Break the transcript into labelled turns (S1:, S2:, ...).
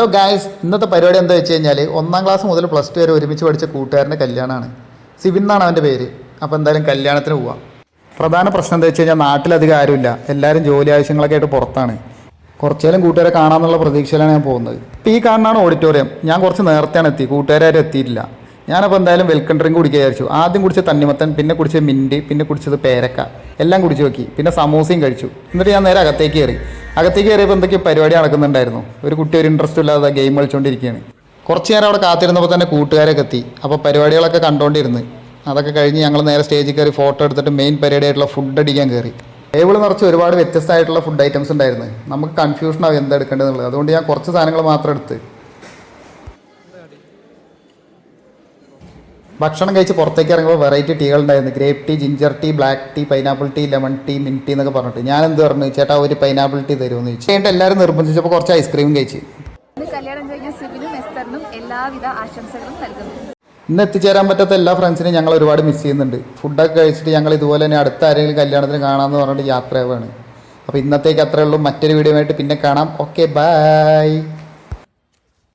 S1: Hello guys, ഇന്നത്തെ പരിപാടി എന്താ വെച്ച് കഴിഞ്ഞാൽ 1ാം ക്ലാസ് മുതൽ +2 വരെ ഒരുമിച്ച് പഠിച്ച കൂട്ടുകാരൻ്റെ കല്യാണമാണ്. സിബിൻ എന്നാണ് അവൻ്റെ പേര്. അപ്പോൾ എന്തായാലും കല്യാണത്തിന് പോവാം. പ്രധാന പ്രശ്നം എന്താ വെച്ച് കഴിഞ്ഞാൽ നാട്ടിലധികം ആരുമില്ല, എല്ലാവരും ജോലി ആവശ്യങ്ങളൊക്കെ ആയിട്ട് പുറത്താണ്. കുറച്ചേരം കൂട്ടുകാരെ കാണാമെന്നുള്ള പ്രതീക്ഷയിലാണ് ഞാൻ പോകുന്നത്. ഇപ്പോൾ ഈ കാണുന്നതാണ് ഓഡിറ്റോറിയം. ഞാൻ കുറച്ച് നേരത്തെയാണ് എത്തി, കൂട്ടുകാരും എത്തിയിട്ടില്ല. ഞാനപ്പോൾ എന്തായാലും വെൽക്കം ഡ്രിങ്ക് കുടിക്കുക വിചാരിച്ചു. ആദ്യം കുടിച്ച തണ്ണിമത്തൻ, പിന്നെ കുടിച്ചത് മിൻറ്റ്, പിന്നെ കുടിച്ചത് പേരക്ക, എല്ലാം കുടിച്ച് നോക്കി. പിന്നെ സമൂസയും കഴിച്ചു. എന്നിട്ട് ഞാൻ നേരെ അകത്തേക്ക് കയറിയപ്പോൾ എന്തൊക്കെയോ പരിപാടി നടക്കുന്നുണ്ടായിരുന്നു. ഒരു കുട്ടി ഒരു ഇൻട്രസ്റ്റ് ഇല്ലാതെ ഗെയിം കളിച്ചുകൊണ്ടിരിക്കുകയാണ്. കുറച്ച് നേരം അവിടെ കാത്തിരുന്നപ്പോൾ തന്നെ കൂട്ടുകാരൊക്കെ എത്തി. അപ്പോൾ പരിപാടികളൊക്കെ കണ്ടുകൊണ്ടിരുന്ന് അതൊക്കെ കഴിഞ്ഞ് ഞങ്ങൾ നേരെ സ്റ്റേജിൽ കയറി ഫോട്ടോ എടുത്തിട്ട് മെയിൻ പരിപാടിയായിട്ടുള്ള ഫുഡ് അടിക്കാൻ കയറി. ടേബിൾ നിറച്ച് ഒരുപാട് വ്യത്യസ്തമായിട്ടുള്ള ഫുഡ് ഐറ്റംസ് ഉണ്ടായിരുന്നു. നമുക്ക് കൺഫ്യൂഷൻ ആവും എന്താ എടുക്കേണ്ടതെന്നുള്ളത്. അതുകൊണ്ട് ഞാൻ കുറച്ച് സാധനങ്ങൾ മാത്രം എടുത്ത് ഭക്ഷണം കഴിച്ച് പുറത്തേക്ക് ഇറങ്ങുമ്പോൾ വെറൈറ്റി ടീകൾ ഉണ്ടായിരുന്നു. Grape tea, ginger tea, black tea, pineapple tea, lemon tea, mint tea എന്നൊക്കെ പറഞ്ഞിട്ട് ഞാൻ എന്ത് പറഞ്ഞു, ചേട്ടാ ഒരു പൈനാപ്പിൾ ടീ തരുമെന്ന് ചോദിച്ചു. കഴിഞ്ഞിട്ട് എല്ലാവരും നിർബന്ധിച്ചപ്പോൾ കുറച്ച് ഐസ്ക്രീം കഴിച്ച്.
S2: കല്യാണം കഴിഞ്ഞ സിബിനും എസ്തറിനും എല്ലാവിധ ആശംസകളും നൽകുന്നു.
S1: ഇന്ന് എത്തിച്ചേരാൻ പറ്റാത്ത എല്ലാ ഫ്രണ്ട്സിനെയും ഞങ്ങൾ ഒരുപാട് മിസ് ചെയ്യുന്നുണ്ട്. ഫുഡൊക്കെ കഴിച്ചിട്ട് ഞങ്ങൾ ഇതുപോലെ തന്നെ അടുത്ത ആരെങ്കിലും കല്യാണത്തിന് കാണാമെന്ന് പറഞ്ഞിട്ട് യാത്രയാവുകയാണ്. അപ്പോൾ ഇന്നത്തേക്ക് അത്രയേ ഉള്ളൂ. മറ്റൊരു വീഡിയോ ആയിട്ട് പിന്നെ കാണാം. Okay, by.